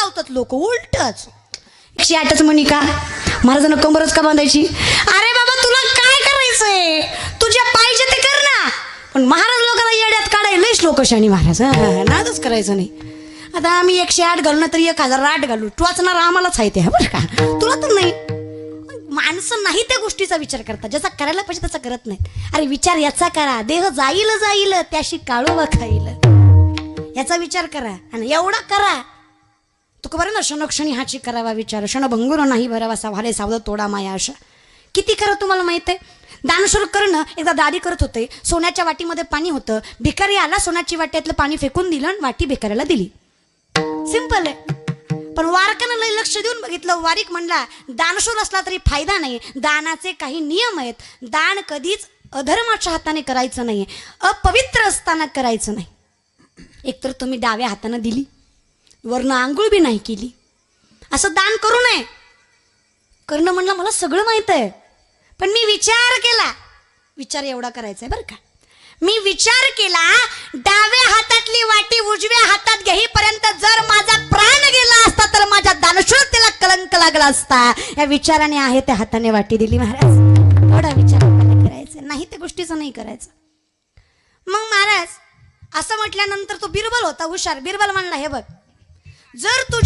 लावतात लोक उलटच. 108च म्हणी का महाराजांना कंबरच का बांधायची? अरे बाबा तुला काय करायचंय, तुझ्या पाहिजे ते कर ना. पण महाराज लोकांना येड्यात काढायला लयच लोक शाणी महाराज, नादच करायचं नाही. आता आम्ही 108 घालू ना तरी 1008 घालू, टोचणार आम्हालाच आहे ते, बरं का, तुला तर नाही. माणसं नाही त्या गोष्टीचा विचार करतात, ज्याचा करायला पाहिजे त्याचा करत नाहीत. अरे विचार याचा करा, देह जाईल जाईल त्याशी काळोबा खाईल, याचा विचार करा आणि एवढा करा. तुका बरं ना, क्षणोक्षणी हाची करावा विचार, क्षणभंगुर नाही भरावा वारे सावध तोडा माया आशा. किती करा तुम्हाला माहित आहे? दानशूर करणं. एकदा दादी करत होते, सोन्याच्या वाटीमध्ये पाणी होतं, भिकारी आला, सोन्याची वाट्यातलं पाणी फेकून दिलं आणि वाटी भिकाऱ्याला दिली. सिंपल आहे. पण वारकानं लय लक्ष देऊन बघितलं. वारीक म्हणला दानशूर असला तरी फायदा नाही, दानाचे काही नियम आहेत. दान कधीच अधर्माच्या हाताने करायचं नाही, अपवित्र असताना करायचं नाही. एकतर तुम्ही डाव्या हाताने दिली, वरनं आंघोळ बी नाही केली, असं दान करू नये. करणं म्हणलं मला सगळं माहित आहे, पण मी विचार केला, विचार एवढा करायचा आहे बरं का. मी विचार केला, डाव्या हातातली वाटी उजव्या हातात घेईपर्यंत जर माझा प्राण गेला असता तर माझ्या दानशूरतेला कलंक लागला असता. या विचाराने आहे त्या हाताने वाटी दिली महाराज. एवढा विचार करायचा नाही, त्या गोष्टीचं नाही करायचं. मग महाराज असं म्हटल्यानंतर तो बिरबल होता हुशार. बिरबल म्हणला, हे बघ, जर तू